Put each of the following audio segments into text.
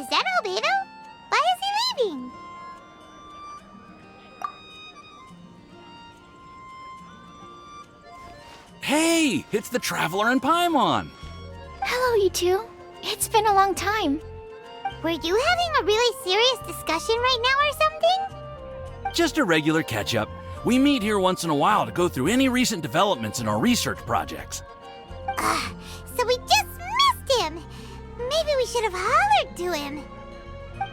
Is that Albedo? Why is he leaving? Hey, it's the Traveler and Paimon. Hello, you two. It's been a long time. Were you having a really serious discussion right now or something? Just a regular catch-up. We meet here once in a while to go through any recent developments in our research projects. So we just missed him. Maybe we should have hollered to him.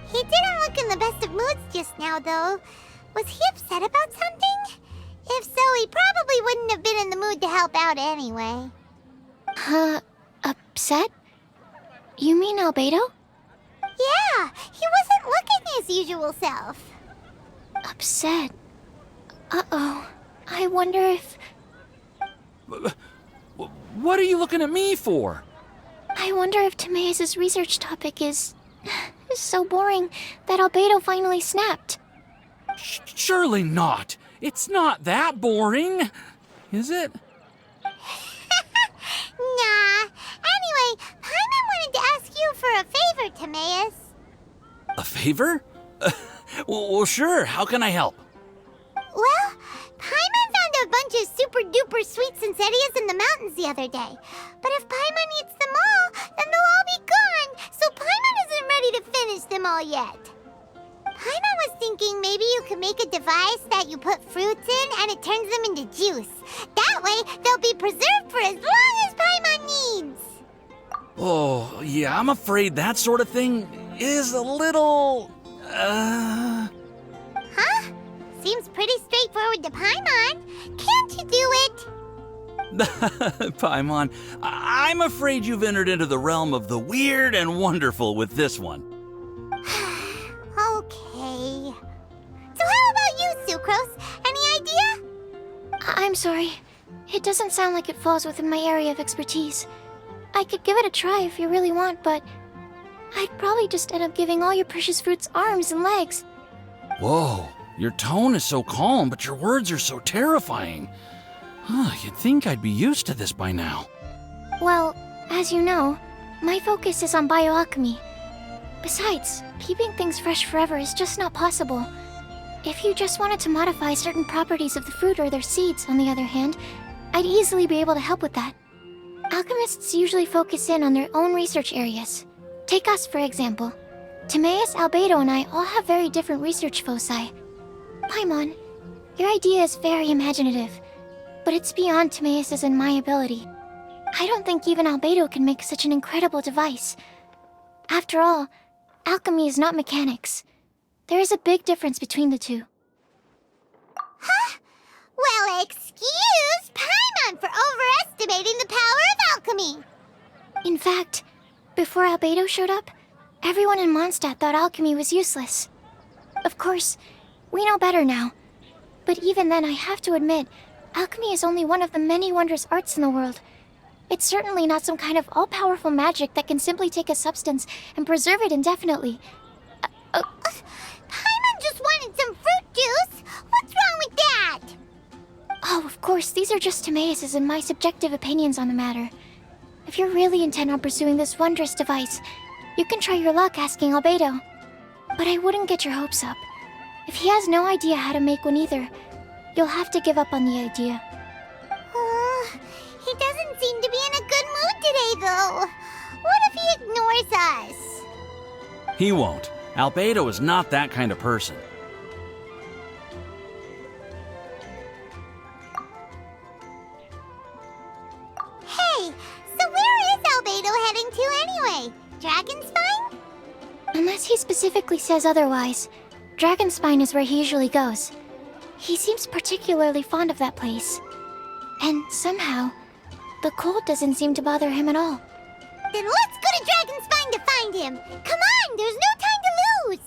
He didn't look in the best of moods just now, though. Was he upset about something? If so, he probably wouldn't have been in the mood to help out anyway. Upset? You mean Albedo? Yeah, he wasn't looking his usual self. Upset. Uh-oh. I wonder if... What are you looking at me for? I wonder if Timaeus' research topic is so boring that Albedo finally snapped. Surely not. It's not that boring, is it? Nah. Anyway, Paimon wanted to ask you for a favor, Timaeus. A favor? Well, sure. How can I help? Well, Paimon found a bunch of super-duper sweet Sincerias in the mountains the other day. But if Paimon eats them all, then they'll all be gone, so Paimon isn't ready to finish them all yet. Paimon was thinking maybe you could make a device that you put fruits in and it turns them into juice. That way, they'll be preserved for as long as Paimon needs. Oh, yeah, I'm afraid that sort of thing is a little... Huh? Seems pretty straightforward to Paimon. Can't you do it? Paimon, I'm afraid you've entered into the realm of the weird and wonderful with this one. Okay. So how about you, Sucrose? Any idea? I'm sorry. It doesn't sound like it falls within my area of expertise. I could give it a try if you really want, but I'd probably just end up giving all your precious fruits arms and legs. Whoa, your tone is so calm, but your words are so terrifying. You'd think I'd be used to this by now. Well, as you know, my focus is on bioalchemy. Besides, keeping things fresh forever is just not possible. If you just wanted to modify certain properties of the fruit or their seeds, on the other hand, I'd easily be able to help with that. Alchemists usually focus in on their own research areas. Take us, for example. Timaeus, Albedo, and I all have very different research foci. Paimon, your idea is very imaginative, but it's beyond Timaeus' and my ability. I don't think even Albedo can make such an incredible device. After all, alchemy is not mechanics. There is a big difference between the two. Huh? Well, excuse Paimon for overestimating the power of alchemy. In fact, before Albedo showed up, everyone in Mondstadt thought alchemy was useless. Of course, we know better now. But even then, I have to admit, alchemy is only one of the many wondrous arts in the world. It's certainly not some kind of all-powerful magic that can simply take a substance and preserve it indefinitely. Paimon just wanted some fruit juice. What's wrong with that? Oh, of course, these are just Timaeus' and my subjective opinions on the matter. If you're really intent on pursuing this wondrous device, you can try your luck asking Albedo. But I wouldn't get your hopes up. If he has no idea how to make one either, you'll have to give up on the idea. He doesn't seem to be in a good mood today, though. What if he ignores us? He won't. Albedo is not that kind of person. Hey, so where is Albedo heading to anyway? Dragonspine? Unless he specifically says otherwise, Dragonspine is where he usually goes. He seems particularly fond of that place. And somehow, the cold doesn't seem to bother him at all. Then let's go to Dragonspine to find him. Come on, there's no time to lose.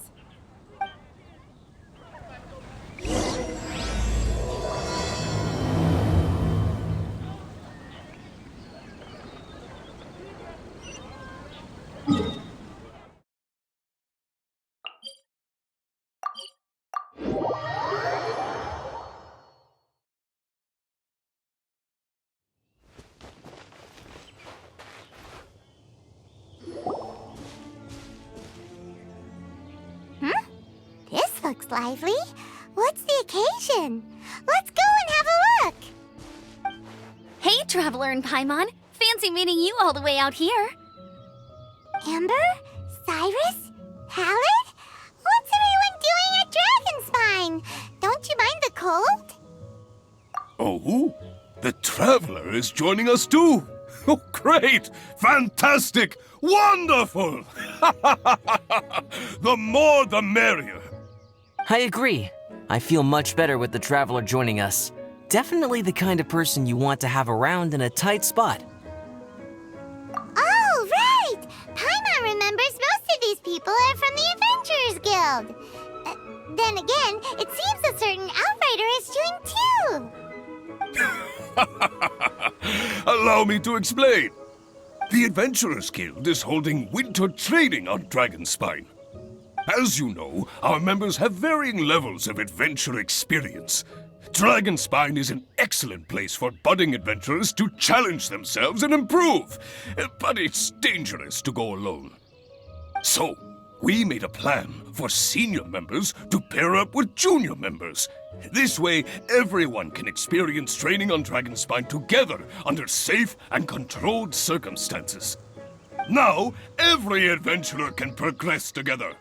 looks lively. What's the occasion? Let's go and have a look. Hey, Traveler and Paimon. Fancy meeting you all the way out here. Amber? Cyrus? Halid? What's everyone doing at Dragonspine? Don't you mind the cold? Oh, the Traveler is joining us too. Oh, great! Fantastic! Wonderful! The more the merrier. I agree. I feel much better with the Traveler joining us. Definitely the kind of person you want to have around in a tight spot. Oh, right! Paimon remembers most of these people are from the Adventurers Guild. Then again, it seems a certain Outrider is doing too. Allow me to explain. The Adventurers Guild is holding winter training on Dragonspine. As you know, our members have varying levels of adventure experience. Dragonspine is an excellent place for budding adventurers to challenge themselves and improve, but it's dangerous to go alone. So, we made a plan for senior members to pair up with junior members. This way, everyone can experience training on Dragonspine together under safe and controlled circumstances. Now, every adventurer can progress together.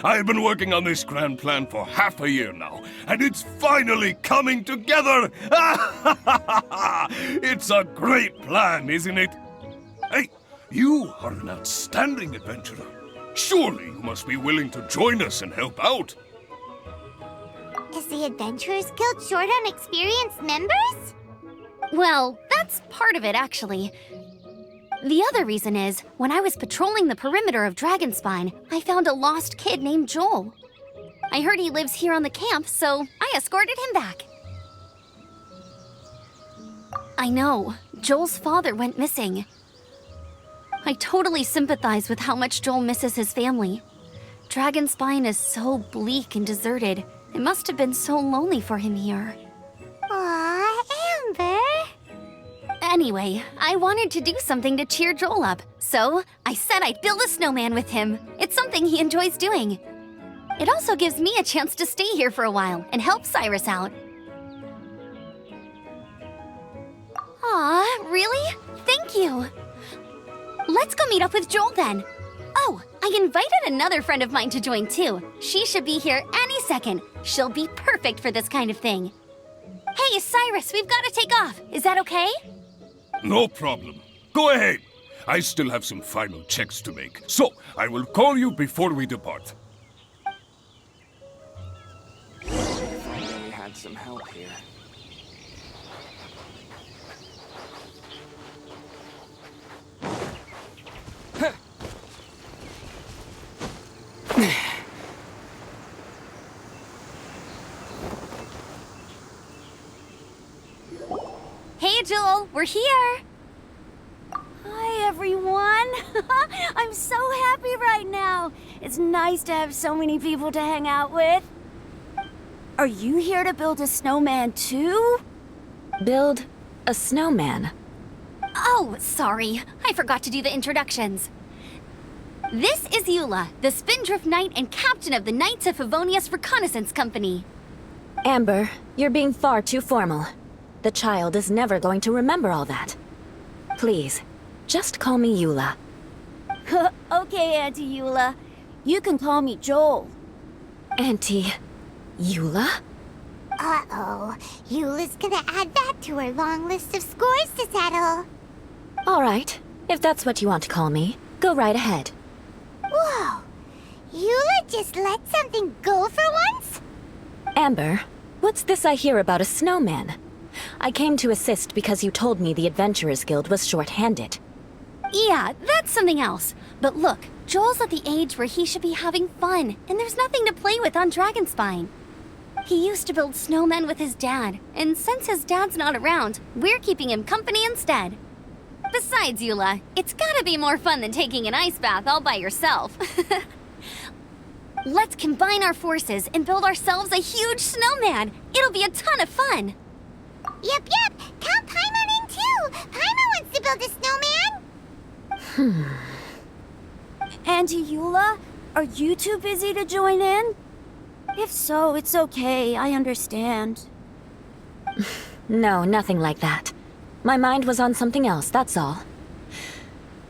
I've been working on this grand plan for half a year now, and it's finally coming together! It's a great plan, isn't it? Hey, you are an outstanding adventurer. Surely you must be willing to join us and help out. Is the Adventurers Guild short on experienced members? Well, that's part of it, actually. The other reason is, when I was patrolling the perimeter of Dragonspine, I found a lost kid named Joel. I heard he lives here on the camp, so I escorted him back. I know, Joel's father went missing. I totally sympathize with how much Joel misses his family. Dragonspine is so bleak and deserted. It must have been so lonely for him here. Aw, Amber. Anyway, I wanted to do something to cheer Joel up, so I said I'd build a snowman with him. It's something he enjoys doing. It also gives me a chance to stay here for a while and help Cyrus out. Aw, really? Thank you. Let's go meet up with Joel then. Oh, I invited another friend of mine to join too. She should be here any second. She'll be perfect for this kind of thing. Hey, Cyrus, we've got to take off. Is that okay? No problem. Go ahead. I still have some final checks to make, so I will call you before we depart. Finally had some help here. Hey, Joel, we're here. Hi, everyone. I'm so happy right now. It's nice to have so many people to hang out with. Are you here to build a snowman too? Build a snowman? Oh, sorry. I forgot to do the introductions. This is Eula, the Spindrift Knight and captain of the Knights of Favonius Reconnaissance Company. Amber, you're being far too formal. The child is never going to remember all that. Please, just call me Eula. Okay, Auntie Eula. You can call me Joel. Auntie Eula? Uh-oh. Eula's gonna add that to her long list of scores to settle. All right, if that's what you want to call me, go right ahead. Whoa. Eula just let something go for once? Amber, what's this I hear about a snowman? I came to assist because you told me the Adventurers Guild was short-handed. Yeah, that's something else. But look, Joel's at the age where he should be having fun, and there's nothing to play with on Dragonspine. He used to build snowmen with his dad, and since his dad's not around, we're keeping him company instead. Besides, Eula, it's gotta be more fun than taking an ice bath all by yourself. Let's combine our forces and build ourselves a huge snowman. It'll be a ton of fun. Yep. Count Paimon in too. Paimon wants to build a snowman. Auntie Eula, are you too busy to join in? If so, it's okay. I understand. No, nothing like that. My mind was on something else, that's all.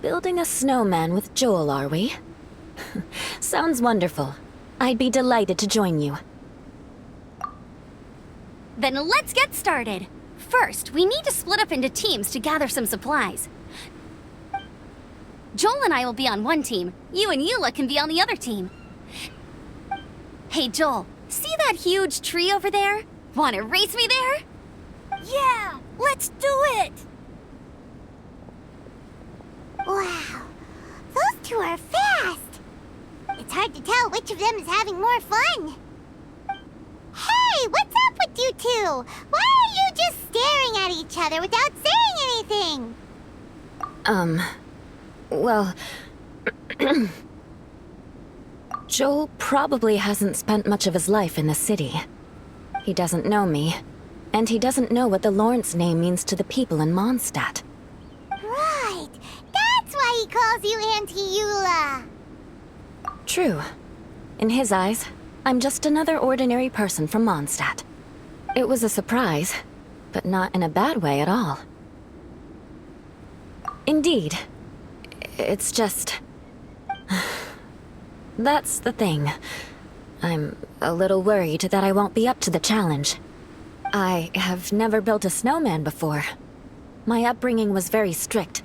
Building a snowman with Joel, are we? Sounds wonderful. I'd be delighted to join you. Then let's get started. First, we need to split up into teams to gather some supplies. Joel and I will be on one team. You and Eula can be on the other team. Hey, Joel, see that huge tree over there? Wanna race me there? Yeah, let's do it! Wow, those two are fast. It's hard to tell which of them is having more fun. Hey, what's up with you two? Why are you just staring at each other without saying anything? Well... Joel probably hasn't spent much of his life in the city. He doesn't know me, and he doesn't know what the Lawrence name means to the people in Mondstadt. Right, that's why he calls you Auntie Eula. True. In his eyes, I'm just another ordinary person from Mondstadt. It was a surprise, but not in a bad way at all. Indeed. It's just... That's the thing. I'm a little worried that I won't be up to the challenge. I have never built a snowman before. My upbringing was very strict,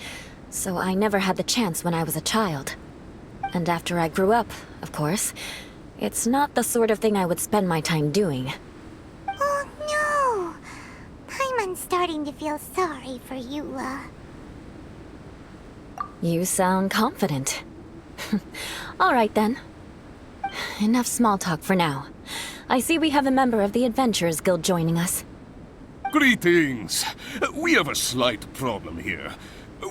so I never had the chance when I was a child. And after I grew up, of course, it's not the sort of thing I would spend my time doing. Oh no! Paimon's starting to feel sorry for Eula. You sound confident. All right then. Enough small talk for now. I see we have a member of the Adventurers Guild joining us. Greetings. We have a slight problem here.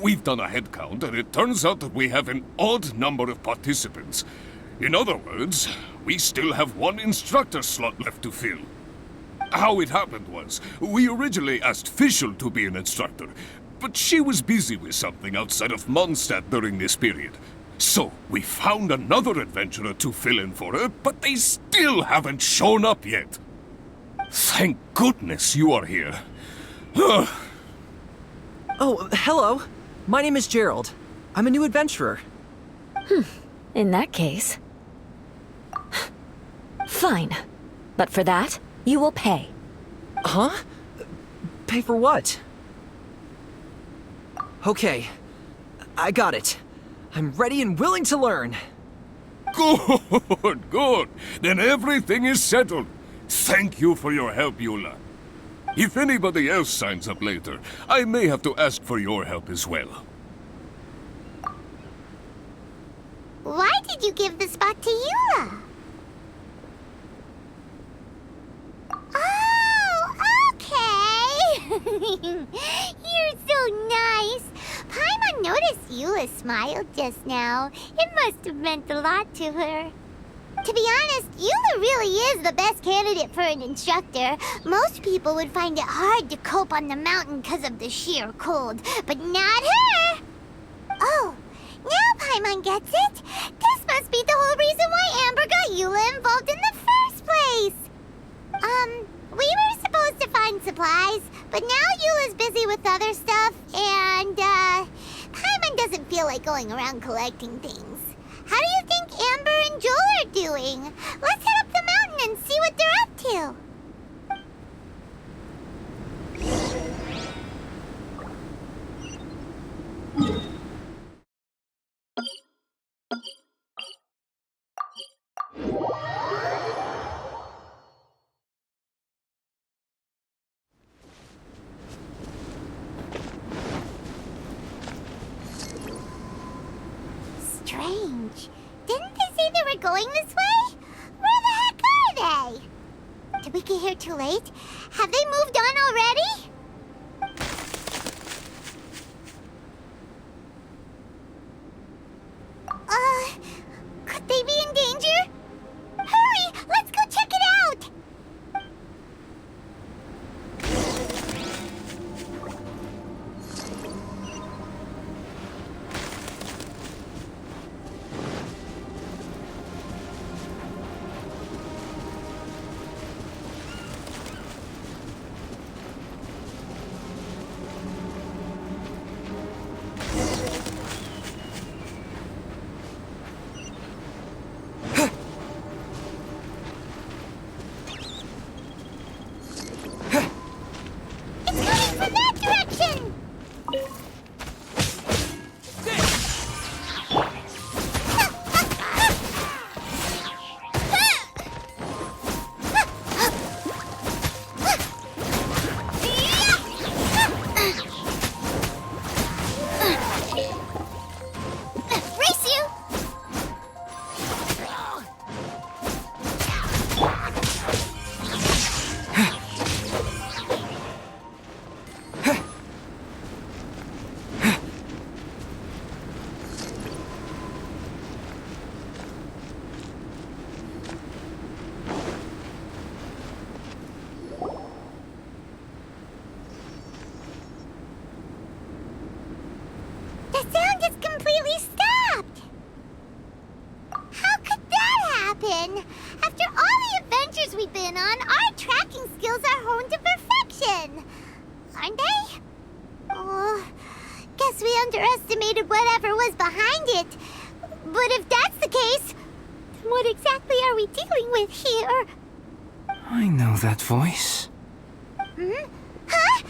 We've done a head count, and it turns out that we have an odd number of participants. In other words, we still have one instructor slot left to fill. How it happened was, we originally asked Fischl to be an instructor, but she was busy with something outside of Mondstadt during this period. So, we found another adventurer to fill in for her, but they still haven't shown up yet. Thank goodness you are here. Oh, hello. My name is Gerald. I'm a new adventurer. In that case... Fine. But for that, you will pay. Huh? Pay for what? Okay. I got it. I'm ready and willing to learn. Good, good. Then everything is settled. Thank you for your help, Eula. If anybody else signs up later, I may have to ask for your help as well. Why did you give the spot to Eula? Oh, okay. You're so nice. Paimon noticed Eula smiled just now. It must have meant a lot to her. To be honest, Eula really is the best candidate for an instructor. Most people would find it hard to cope on the mountain because of the sheer cold, but not her! Oh, now Paimon gets it. This must be the whole reason why Amber got Eula involved in the first place. We were supposed to find supplies, but now Eula's busy with other stuff, and, Paimon doesn't feel like going around collecting things. How do you think Amber and Joel are doing? Let's head up the mountain and see what they're up to. Strange. Didn't they say they were going this way? Where the heck are they? Did we get here too late? Have they moved on already? Could they be in danger? Hurry! Let's go check it out! question. After all the adventures we've been on, our tracking skills are honed to perfection. Aren't they? Oh, guess we underestimated whatever was behind it. But if that's the case, then what exactly are we dealing with here? I know that voice. Hmm? Huh?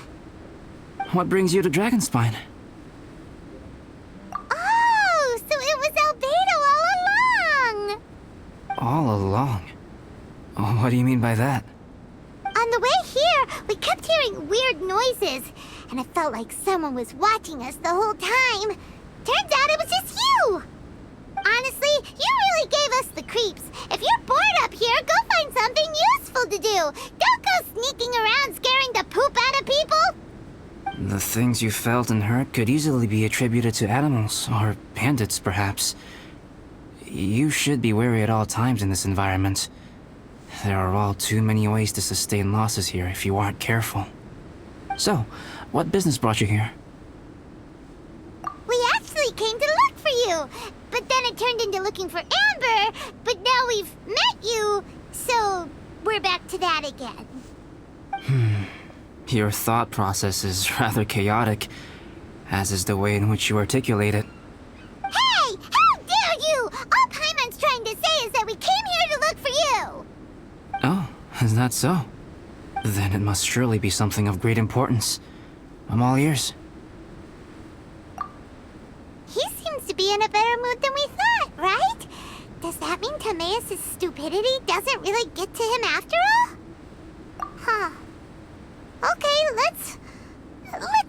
What brings you to Dragonspine? Oh, so it was Albedo all along! All along? Oh, what do you mean by that? On the way here, we kept hearing weird noises, and it felt like someone was watching us the whole time. Turns out it was just you! Honestly, you really gave us the creeps. If you're bored up here, go find something useful to do. Don't go sneaking around scaring the poop out of people. The things you felt and heard could easily be attributed to animals, or bandits, perhaps. You should be wary at all times in this environment. There are all too many ways to sustain losses here if you aren't careful. So, what business brought you here? We actually came to look for you, but then it turned into looking for Amber, but now we've met you, so we're back to that again. Your thought process is rather chaotic, as is the way in which you articulate it. Hey! How dare you! All Paimon's trying to say is that we came here to look for you! Oh, is that so? Then it must surely be something of great importance. I'm all ears. He seems to be in a better mood than we thought, right? Does that mean Timaeus' stupidity doesn't really get to him after all? Huh. Okay, let's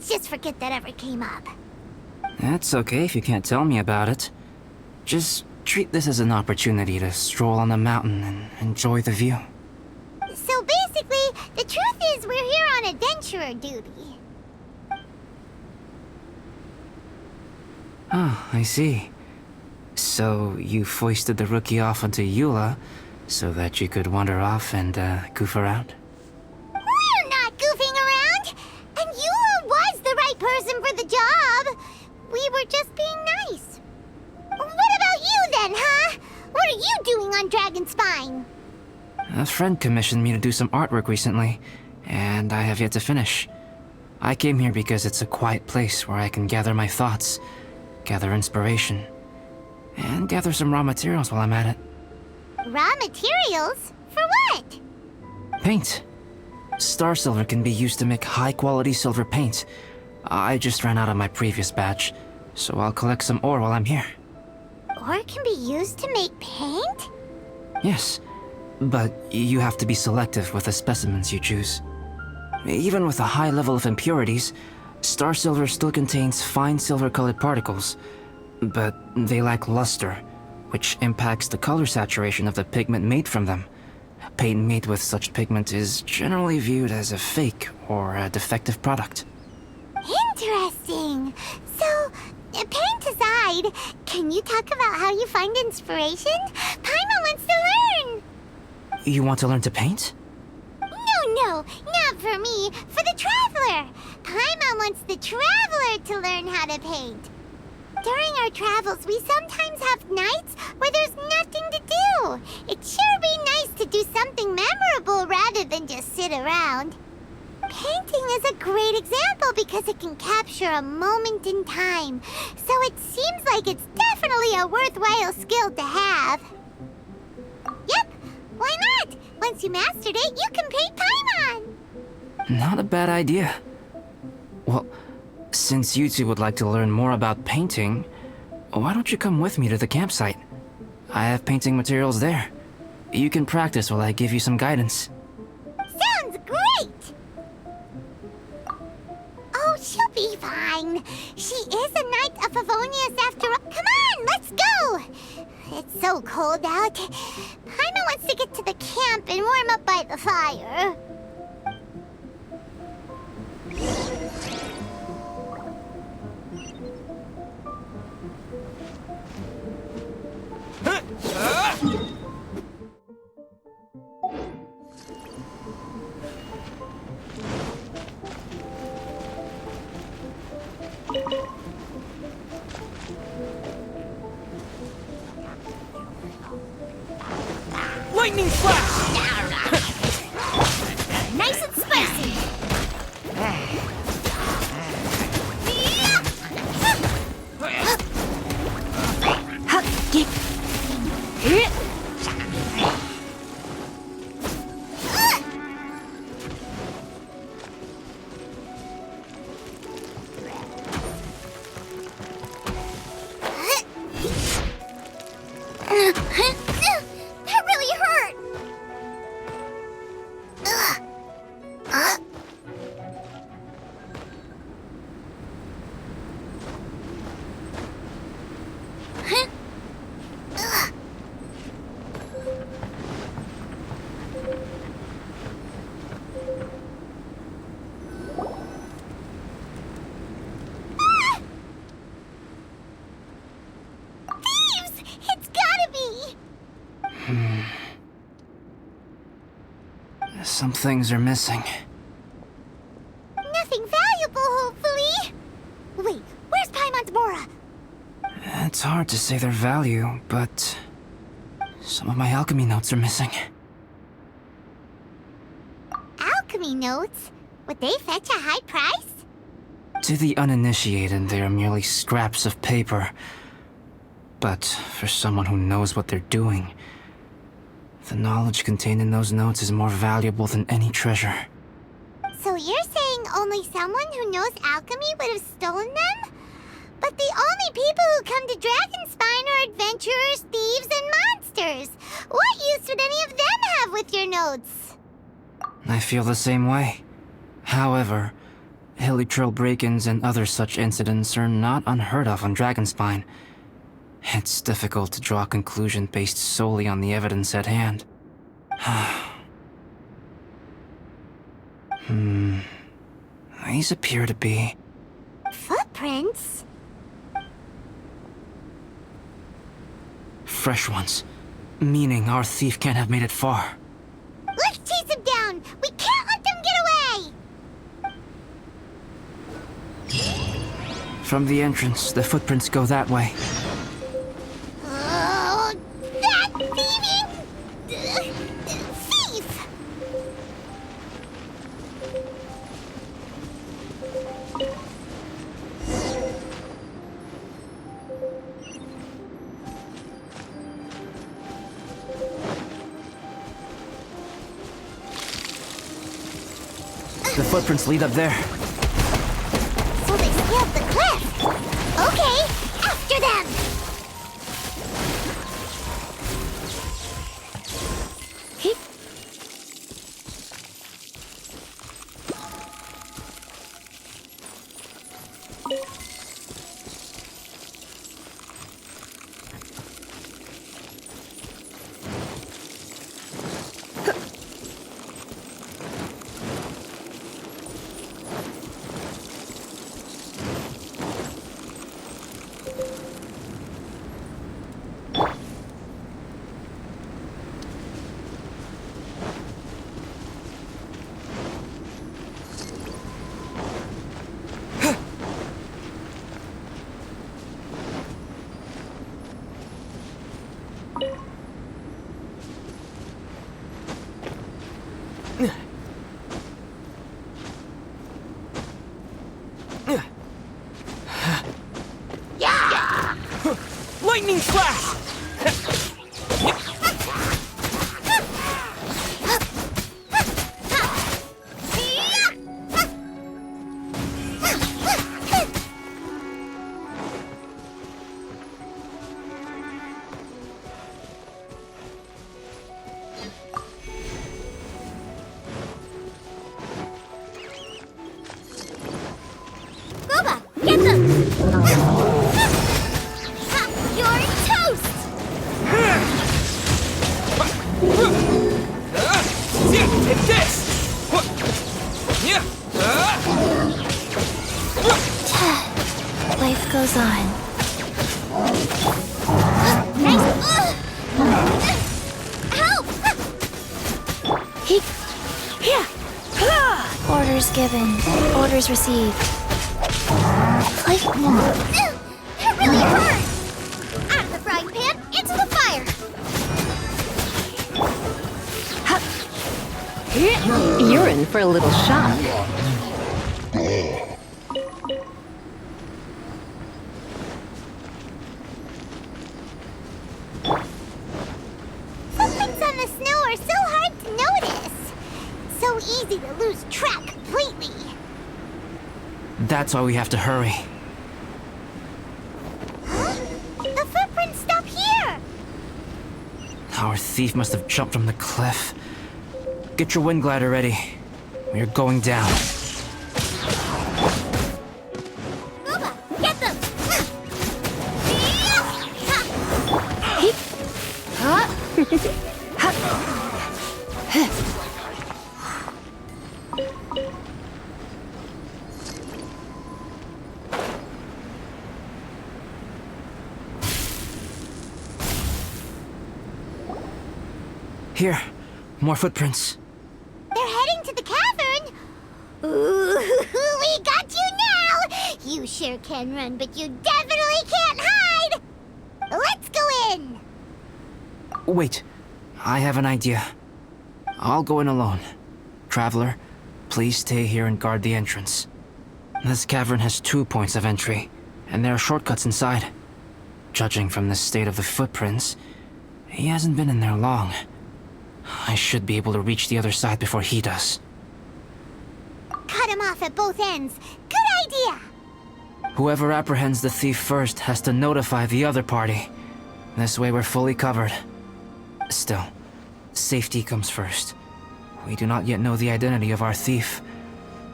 just forget that ever came up. That's okay if you can't tell me about it. Just treat this as an opportunity to stroll on the mountain and enjoy the view. So basically, the truth is we're here on adventurer duty. Oh, I see. So you foisted the rookie off onto Eula so that you could wander off and goof around? We're not goofing around! And Eula was the right person for the job! We were just being nice. What about you then, huh? What are you doing on Dragonspine? A friend commissioned me to do some artwork recently, and I have yet to finish. I came here because it's a quiet place where I can gather my thoughts, gather inspiration, and gather some raw materials while I'm at it. Raw materials? For what? Paint. Star silver can be used to make high-quality silver paint. I just ran out of my previous batch, so I'll collect some ore while I'm here. Ore can be used to make paint? Yes, but you have to be selective with the specimens you choose. Even with a high level of impurities, star silver still contains fine silver-colored particles, but they lack luster, which impacts the color saturation of the pigment made from them. Paint made with such pigment is generally viewed as a fake or a defective product. Interesting. So, paint aside, can you talk about how you find inspiration? Paimon wants to learn! You want to learn to paint? No, not for me. For the Traveler. Paimon wants the Traveler to learn how to paint. During our travels, we sometimes have nights where there's nothing to do. It'd sure be nice to do something memorable rather than just sit around. Painting is a great example because it can capture a moment in time. So it seems like it's definitely a worthwhile skill to have. Yep, why not? Once you mastered it, you can paint Paimon. Not a bad idea. Well, since you two would like to learn more about painting, why don't you come with me to the campsite? I have painting materials there. You can practice while I give you some guidance. Sounds great! Oh, she'll be fine. She is a Knight of Favonius after all. Come on, let's go! It's so cold out. Paimon wants to get to the camp and warm up by the fire. Lightning flash! Nice and spicy. That really hurt. Thieves! It's gotta be. Some things are missing. Nothing valuable, hopefully. Wait, where's Paimon's Mora? It's hard to say their value, but some of my alchemy notes are missing. Alchemy notes? Would they fetch a high price? To the uninitiated, they are merely scraps of paper. But for someone who knows what they're doing, the knowledge contained in those notes is more valuable than any treasure. So you're saying only someone who knows alchemy would have stolen them? But the only people who come to Dragonspine are adventurers, thieves, and monsters. What use would any of them have with your notes? I feel the same way. However, hilly trail break-ins and other such incidents are not unheard of on Dragonspine. It's difficult to draw a conclusion based solely on the evidence at hand. These appear to be... Footprints? fresh ones. Meaning our thief can't have made it far. Let's chase him down! We can't let them get away! From the entrance, the footprints go that way. Oh, that thieving... thief! The footprints lead up there. So they scaled the cliff! Okay, after them! Lightning flash! Boba, get them! You're toast! Take this! Life goes on. Nice! Help! Orders given. Orders received. It really hurt! Out of the frying pan, into the fire! You're in for a little shock. Footprints on the snow are so hard to notice. So easy to lose track completely. That's why we have to hurry. Huh? The footprints stop here. Our thief must have jumped from the cliff. Get your wind glider ready. We're going down. Booba, get them! Here, more footprints. They're heading to the cavern. Ooh, we got you now. You sure can run, but you definitely can't hide. Let's go in. Wait, I have an idea. I'll go in alone. Traveler, please stay here and guard the entrance. This cavern has 2 points of entry, and there are shortcuts inside. Judging from the state of the footprints, he hasn't been in there long. I should be able to reach the other side before he does. Cut him off at both ends. Good idea. Whoever apprehends the thief first has to notify the other party. This way we're fully covered. Still, safety comes first. We do not yet know the identity of our thief.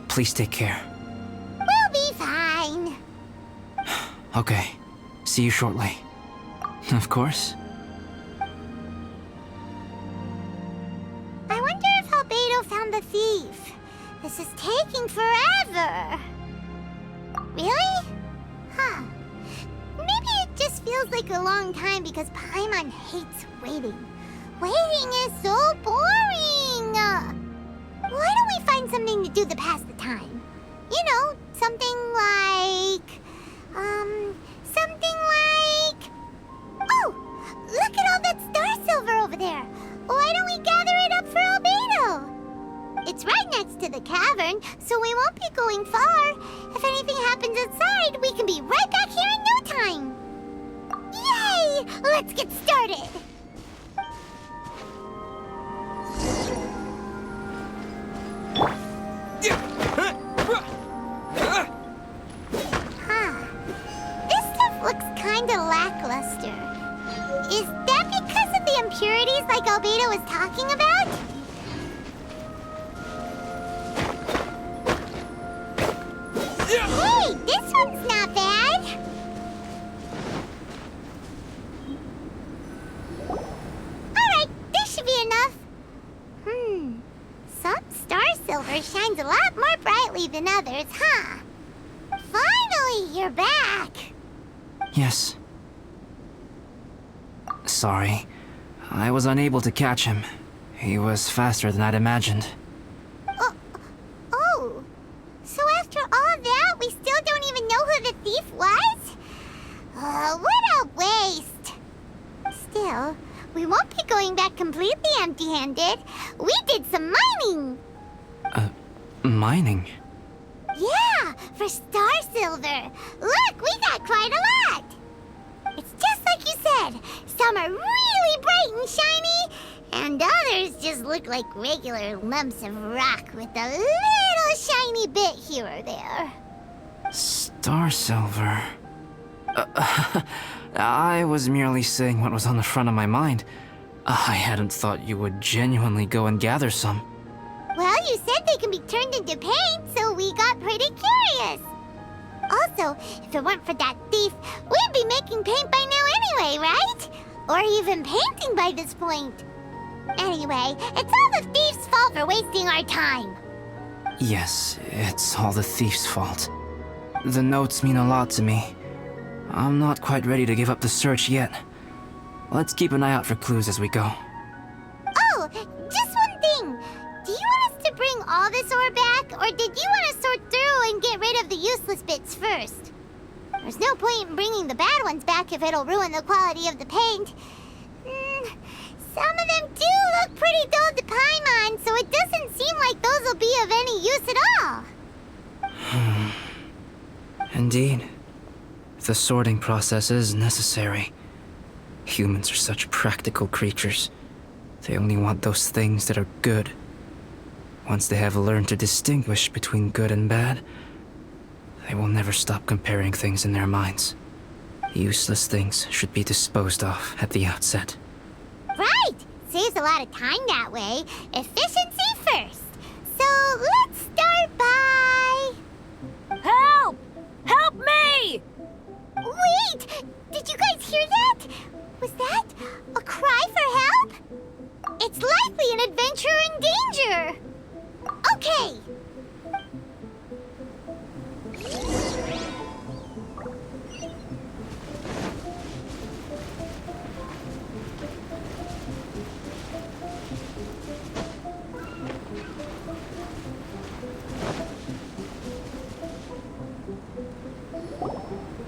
Please take care. We'll be fine. Okay, see you shortly. Of course. I wonder if Albedo found the thief. This is taking forever. Really? Huh. Maybe it just feels like a long time because Paimon hates waiting. Waiting is so boring. Why don't we find something to do to pass the time? You know, something like... Oh! Look at all that star silver over there. Why don't we gather it up for Albedo? It's right next to the cavern, so we won't be going far. If anything happens outside, we can be right back here in no time. Yay! Let's get started. Huh. This stuff looks kinda lackluster. Is that because of the impurities like Albedo was talking about? Hey, this one's not bad. Alright, this should be enough. Some star silver shines a lot more brightly than others, huh? Finally, you're back. Yes. Sorry. I was unable to catch him. He was faster than I'd imagined. Oh. So after all that, we still don't even know who the thief was? What a waste. Still, we won't be going back completely empty-handed. We did some mining. Mining? Yeah, for star silver. Look, we got quite a lot. It's just like you said. Some are really bright and shiny, and others just look like regular lumps of rock with a little shiny bit here or there. Star silver. I was merely saying what was on the front of my mind. I hadn't thought you would genuinely go and gather some. Well, you said they can be turned into paint, so we got pretty curious. Also, if it weren't for that thief, we'd be making paint by now anyway, right? Or even painting by this point. Anyway, it's all the thief's fault for wasting our time. Yes, it's all the thief's fault. The notes mean a lot to me. I'm not quite ready to give up the search yet. Let's keep an eye out for clues as we go. Oh, just one thing. Do you want us to bring all this ore back, or did you want to sort through and get rid of the useless bits first? There's no point in bringing the bad ones back if it'll ruin the quality of the paint. Some of them do look pretty dull to Paimon, so it doesn't will be of any use at all. Indeed. The sorting process is necessary. Humans are such practical creatures. They only want those things that are good. Once they have learned to distinguish between good and bad, they will never stop comparing things in their minds. Useless things should be disposed of at the outset. Right! Saves a lot of time that way. Efficiency first. So let's start by... Help! Help me! Wait! Did you guys hear that? Was that a cry for help? It's likely an adventurer in danger. Okay.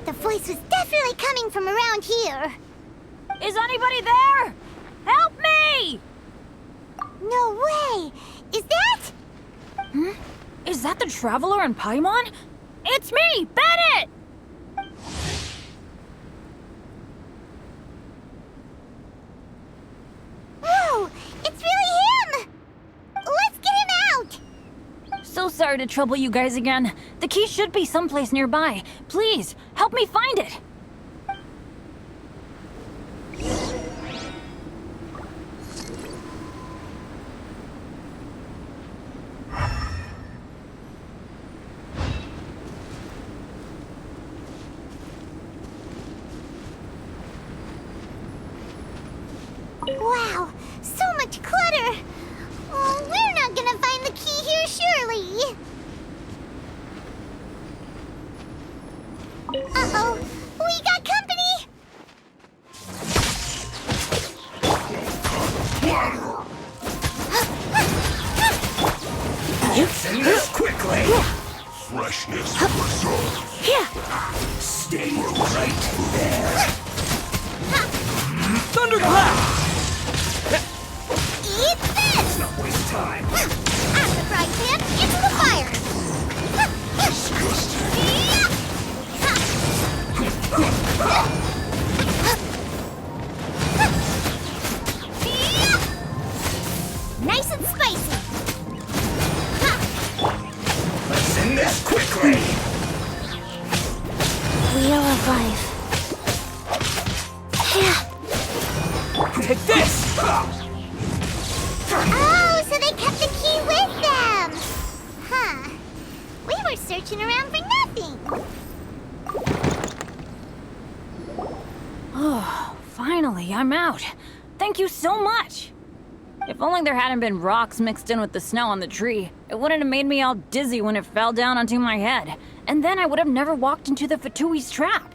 The voice was definitely coming from around here. Is anybody there? Help me! No way! Is that... Is that the Traveler in Paimon? It's me, Bennett! Whoa! It's really him! Let's get him out! So sorry to trouble you guys again. The key should be someplace nearby. Please, help me find it. Wow, so much clutter! Oh, we're not gonna find the key here, surely! Uh-oh, we got company! Finish this quickly! Freshness preserved. Stay right there. Thunderclap! Eat this! Let's not waste time. Out the frying pan, into the fire! Nice and spicy! Let's end this quickly! Wheel of life. Take this! Oh, so they kept the key with them! Huh. We were searching around for nothing! Oh, finally, I'm out. Thank you so much. If only there hadn't been rocks mixed in with the snow on the tree, it wouldn't have made me all dizzy when it fell down onto my head. And then I would have never walked into the Fatui's trap.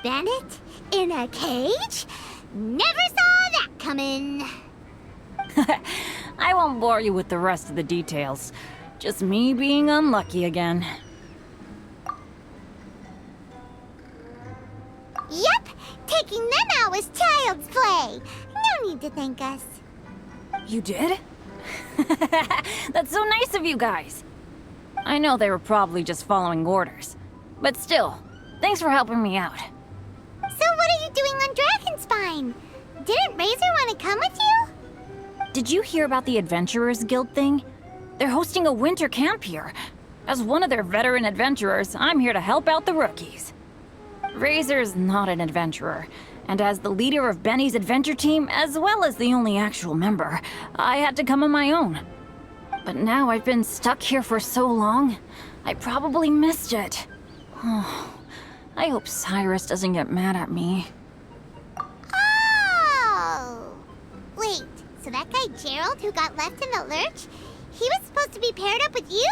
Bandit? In a cage? Never saw that coming! I won't bore you with the rest of the details. Just me being unlucky again. Yep! Taking them out was child's play! No need to thank us. You did? That's so nice of you guys. I know they were probably just following orders. But still, thanks for helping me out. So what are you doing on Dragonspine? Didn't Razor want to come with you? Did you hear about the Adventurers Guild thing? They're hosting a winter camp here. As one of their veteran adventurers, I'm here to help out the rookies. Razor's not an adventurer, and as the leader of Benny's adventure team, as well as the only actual member, I had to come on my own. But now I've been stuck here for so long, I probably missed it. Oh, I hope Cyrus doesn't get mad at me. Oh! Wait, so that guy Gerald who got left in the lurch, he was supposed to be paired up with you?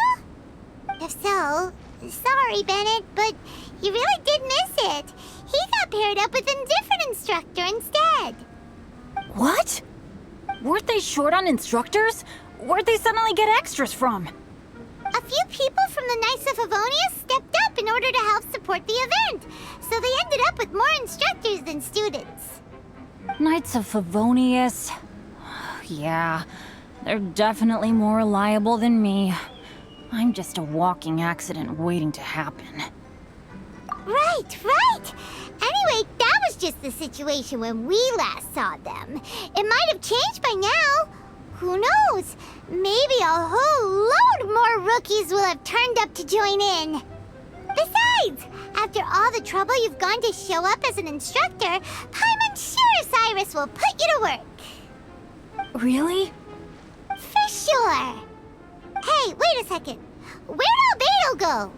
If so, sorry, Bennett, but you really did miss it. He got paired up with a different instructor instead. What? Weren't they short on instructors? Where'd they suddenly get extras from? A few people from the Knights of Favonius stepped up in order to help support the event, so they ended up with more instructors than students. Knights of Favonius. Yeah. They're definitely more reliable than me. I'm just a walking accident waiting to happen. Right, right! Anyway, that was just the situation when we last saw them. It might have changed by now. Who knows? Maybe a whole load more rookies will have turned up to join in. Besides, after all the trouble you've gone to show up as an instructor, Paimon's sure Cyrus will put you to work. Really? For sure. Hey, wait a second. Where'd Albedo go?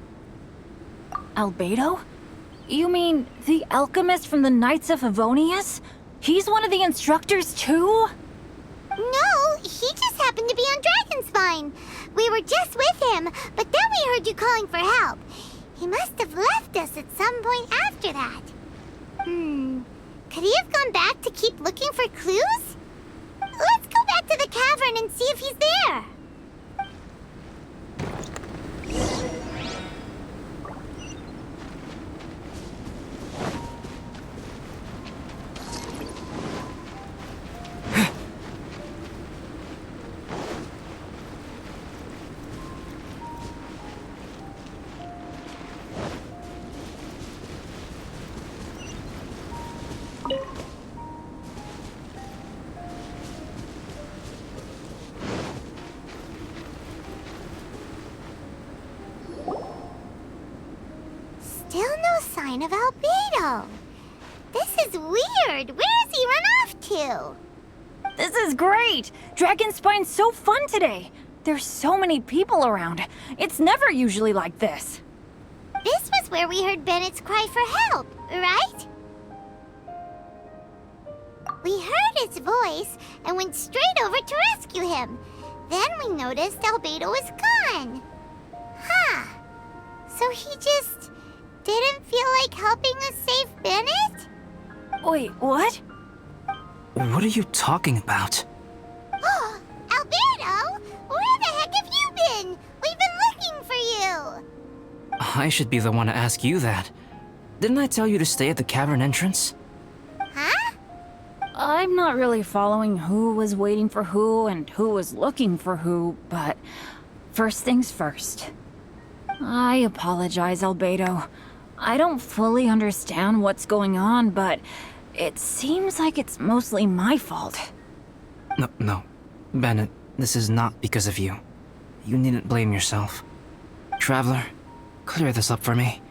Albedo? You mean the alchemist from the Knights of Favonius? He's one of the instructors too? No, he just happened to be on Dragonspine. We were just with him, but then we heard you calling for help. He must have left us at some point after that. Could he have gone back to keep looking for clues? Let's go back to the cavern and see if he's there. Still no sign of Albedo. This is weird. Where has he run off to? This is great! Dragonspine's so fun today! There's so many people around. It's never usually like this. This was where we heard Bennett's cry for help, right? We heard his voice and went straight over to rescue him. Then we noticed Albedo was gone. Huh. So he just didn't feel like helping us save Bennett? Wait, what? What are you talking about? Oh, Albedo! Where the heck have you been? We've been looking for you! I should be the one to ask you that. Didn't I tell you to stay at the cavern entrance? Huh? I'm not really following who was waiting for who and who was looking for who, but first things first. I apologize, Albedo. I don't fully understand what's going on, but it seems like it's mostly my fault. No. Bennett, this is not because of you. You needn't blame yourself. Traveler, clear this up for me.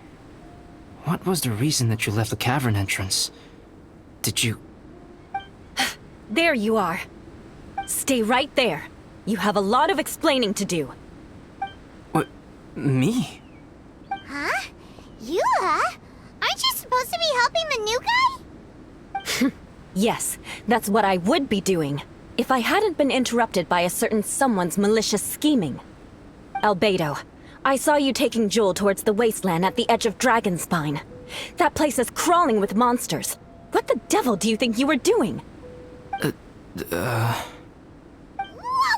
What was the reason that you left the cavern entrance? Did you... There you are. Stay right there. You have a lot of explaining to do. What? Me? Huh? Eula? Aren't you supposed to be helping the new guy? Yes, that's what I would be doing, if I hadn't been interrupted by a certain someone's malicious scheming. Albedo, I saw you taking Joel towards the wasteland at the edge of Dragonspine. That place is crawling with monsters. What the devil do you think you were doing?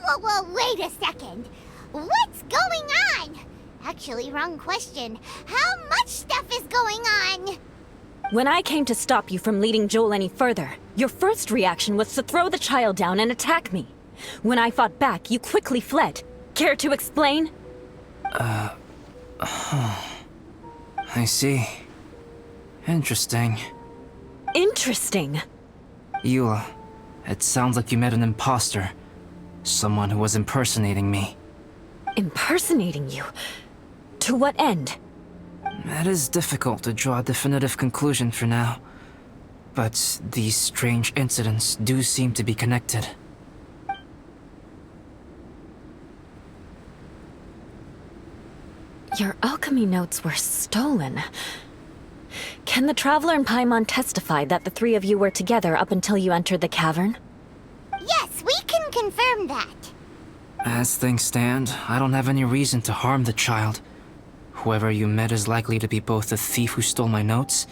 Whoa, wait a second. What's going on? Actually, wrong question. How much stuff is going on? When I came to stop you from leading Joel any further, your first reaction was to throw the child down and attack me. When I fought back, you quickly fled. Care to explain? I see. Interesting. Interesting. Eula, it sounds like you met an imposter. Someone who was impersonating me. Impersonating you? To what end? It is difficult to draw a definitive conclusion for now. But these strange incidents do seem to be connected. Your alchemy notes were stolen. Can the Traveler and Paimon testify that the three of you were together up until you entered the cavern? Yes, we can confirm that. As things stand, I don't have any reason to harm the child. Whoever you met is likely to be both the thief who stole my notes,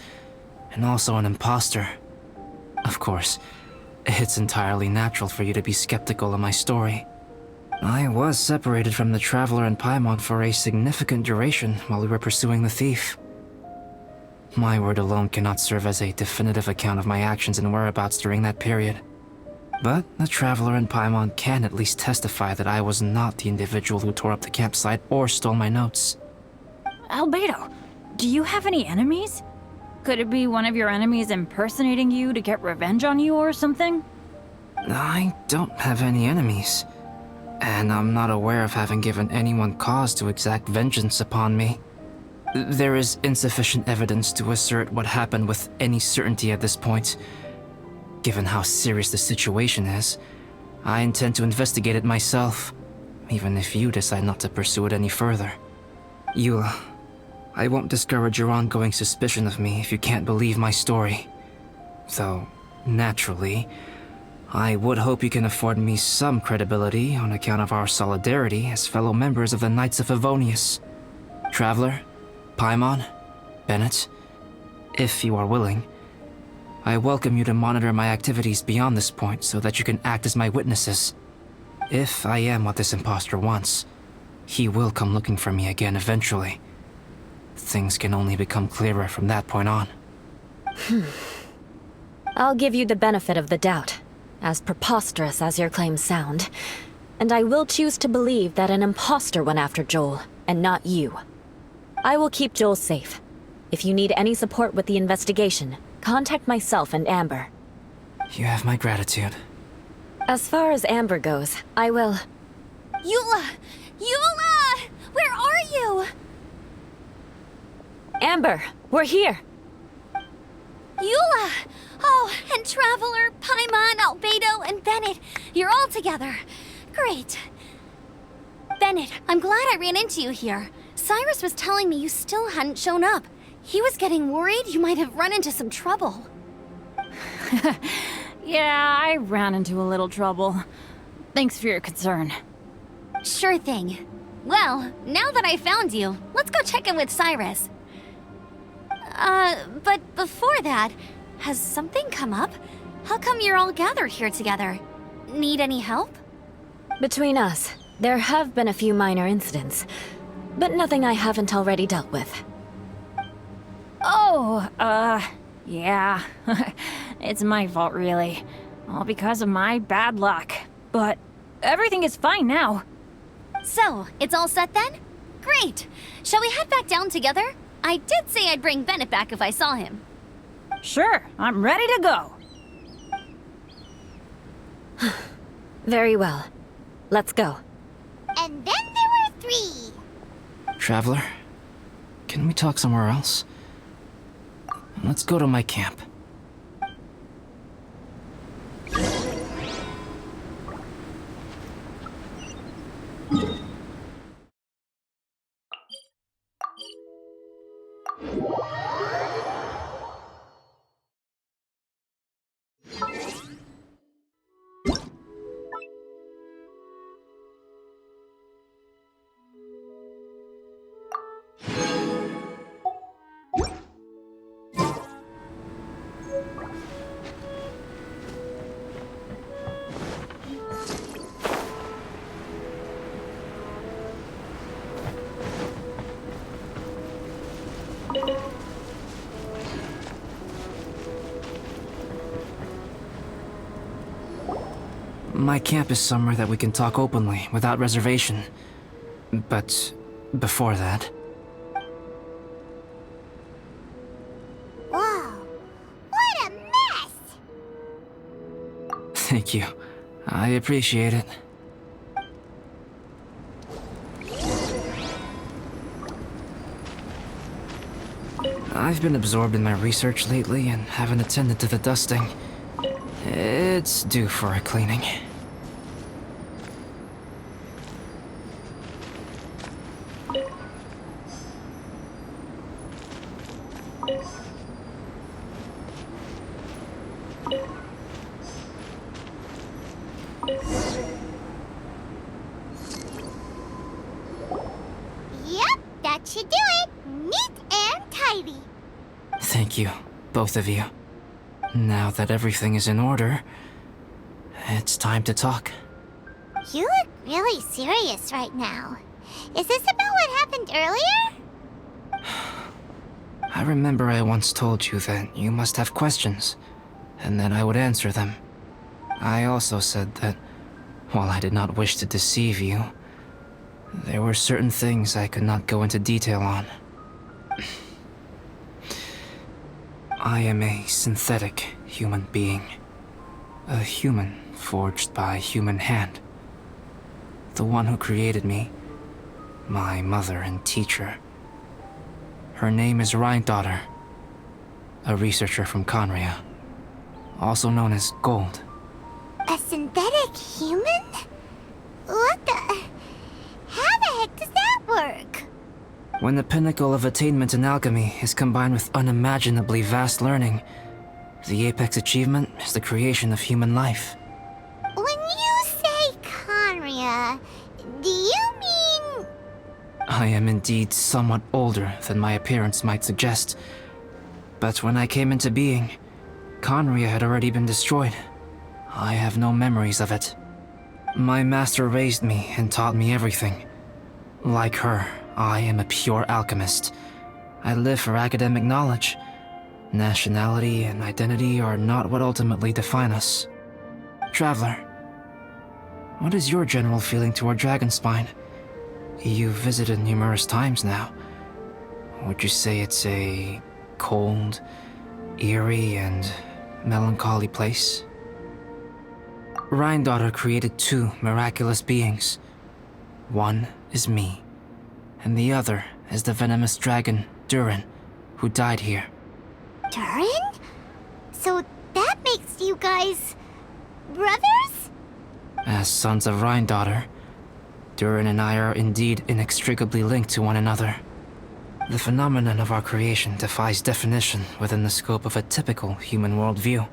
and also an imposter. Of course, it's entirely natural for you to be skeptical of my story. I was separated from the Traveler and Paimon for a significant duration while we were pursuing the thief. My word alone cannot serve as a definitive account of my actions and whereabouts during that period. But the Traveler and Paimon can at least testify that I was not the individual who tore up the campsite or stole my notes. Albedo, do you have any enemies? Could it be one of your enemies impersonating you to get revenge on you or something? I don't have any enemies, and I'm not aware of having given anyone cause to exact vengeance upon me. There is insufficient evidence to assert what happened with any certainty at this point. Given how serious the situation is, I intend to investigate it myself, even if you decide not to pursue it any further. Eula, I won't discourage your ongoing suspicion of me if you can't believe my story. Though, naturally, I would hope you can afford me some credibility on account of our solidarity as fellow members of the Knights of Favonius. Traveler, Paimon, Bennett, if you are willing, I welcome you to monitor my activities beyond this point so that you can act as my witnesses. If I am what this imposter wants, he will come looking for me again eventually. Things can only become clearer from that point on. I'll give you the benefit of the doubt, as preposterous as your claims sound. And I will choose to believe that an imposter went after Joel, and not you. I will keep Joel safe. If you need any support with the investigation, contact myself and Amber. You have my gratitude. As far as Amber goes, I will... Eula! Eula! Where are you? Amber, we're here! Eula! Oh, and Traveler, Paimon, Albedo, and Bennett. You're all together. Great. Bennett, I'm glad I ran into you here. Cyrus was telling me you still hadn't shown up. He was getting worried you might have run into some trouble. Yeah, I ran into a little trouble. Thanks for your concern. Sure thing. Well, now that I found you, let's go check in with Cyrus. But before that, has something come up? How come you're all gathered here together? Need any help? Between us, there have been a few minor incidents, but nothing I haven't already dealt with. Oh, yeah. It's my fault, really. All because of my bad luck. But everything is fine now. So, it's all set then? Great! Shall we head back down together? I did say I'd bring Bennett back if I saw him. Sure, I'm ready to go. Very well. Let's go. And then there were 3. Traveler, can we talk somewhere else? Let's go to my camp. My camp is somewhere that we can talk openly, without reservation. But before that... Whoa, what a mess! Thank you. I appreciate it. I've been absorbed in my research lately and haven't attended to the dusting. It's due for a cleaning. Yep, that should do it. Neat and tidy. Thank you, both of you. Now that everything is in order, it's time to talk. You look really serious right now. Is this about what happened earlier? I remember I once told you that you must have questions, and then I would answer them. I also said that, while I did not wish to deceive you, there were certain things I could not go into detail on. I am a synthetic human being. A human forged by a human hand. The one who created me, my mother and teacher. Her name is Rhine-daughter, a researcher from Conria, also known as Gold. A synthetic human? What the... How the heck does that work? When the pinnacle of attainment in alchemy is combined with unimaginably vast learning, the apex achievement is the creation of human life. When you say Conria, do you mean... I am indeed somewhat older than my appearance might suggest, but when I came into being, Conria had already been destroyed. I have no memories of it. My master raised me and taught me everything. Like her, I am a pure alchemist. I live for academic knowledge. Nationality and identity are not what ultimately define us. Traveler, what is your general feeling toward Dragonspine? You've visited numerous times now. Would you say it's a cold, eerie, and melancholy place? Rhine-daughter created two miraculous beings. One is me, and the other is the venomous dragon, Durin, who died here. Durin? So that makes you guys... brothers? As sons of Rhine-daughter, Durin and I are indeed inextricably linked to one another. The phenomenon of our creation defies definition within the scope of a typical human worldview.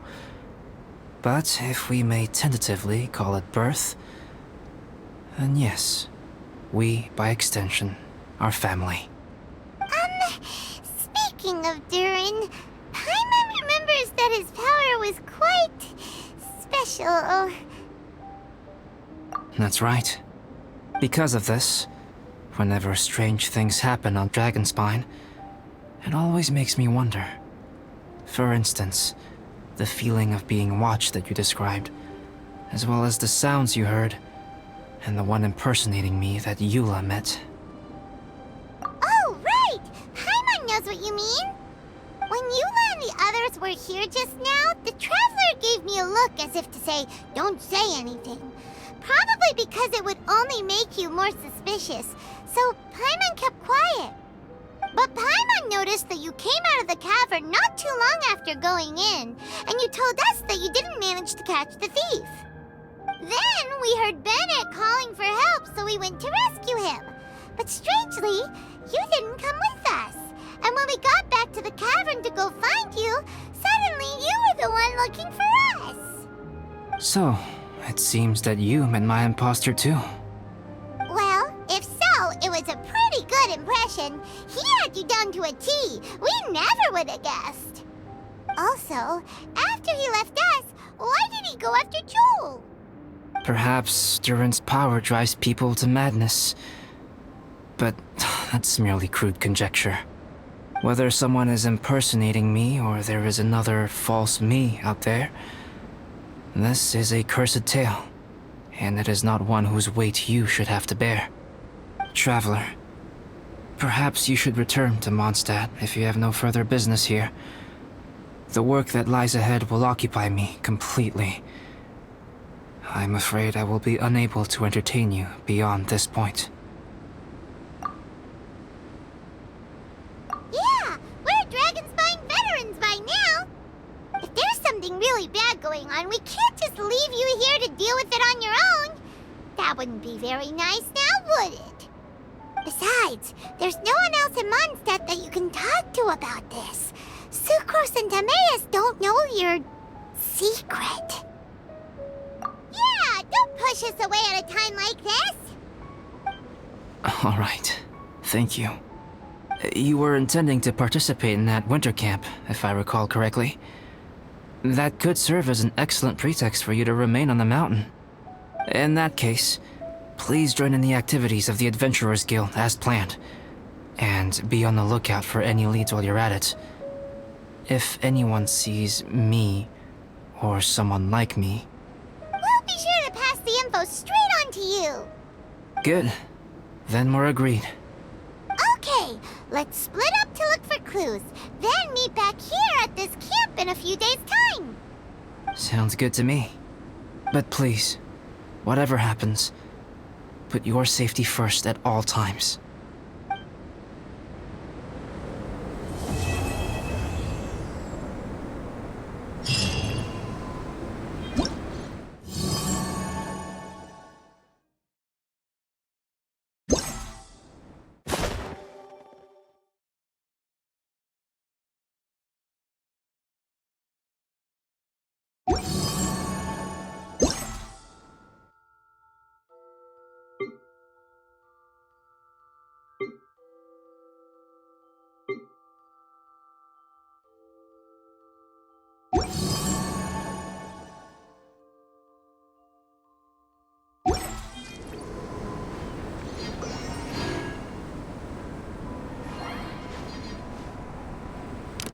But if we may tentatively call it birth, then yes, we, by extension, are family. Speaking of Durin, Paimon remembers that his power was quite... special. That's right. Because of this, whenever strange things happen on Dragonspine, it always makes me wonder. For instance, the feeling of being watched that you described, as well as the sounds you heard, and the one impersonating me that Eula met. Oh, right! Paimon knows what you mean! When Eula and the others were here just now, the Traveler gave me a look as if to say, don't say anything. Probably because it would only make you more suspicious, so Paimon kept quiet. But Paimon noticed that you came out of the cavern not too long after going in, and you told us that you didn't manage to catch the thief. Then we heard Bennett calling for help, so we went to rescue him. But strangely, you didn't come with us. And when we got back to the cavern to go find you, suddenly you were the one looking for us. So, it seems that you met my imposter too. Well, if so, it was a pretty good impression. He had you down to a T. We never would have guessed. Also, after he left us, why did he go after Joel? Perhaps Durin's power drives people to madness. But that's merely crude conjecture. Whether someone is impersonating me or there is another false me out there, this is a cursed tale, and it is not one whose weight you should have to bear. Traveler, perhaps you should return to Mondstadt if you have no further business here. The work that lies ahead will occupy me completely. I'm afraid I will be unable to entertain you beyond this point. Yeah, we're Dragonspine veterans by now. If there's something really bad going on, we can't just leave you here to deal with it on your own. That wouldn't be very nice now, would it? Besides, there's no one else in Mondstadt that you can talk to about this. Sucrose and Timaeus don't know your secret. Yeah, don't push us away at a time like this. All right, thank you. You were intending to participate in that winter camp, if I recall correctly. That could serve as an excellent pretext for you to remain on the mountain. In that case, please join in the activities of the Adventurers Guild as planned, and be on the lookout for any leads while you're at it. If anyone sees me, or someone like me, info straight onto you. Good. Then we're agreed. Okay, let's split up to look for clues. Then meet back here at this camp in a few days' time. Sounds good to me. But please, whatever happens, put your safety first at all times.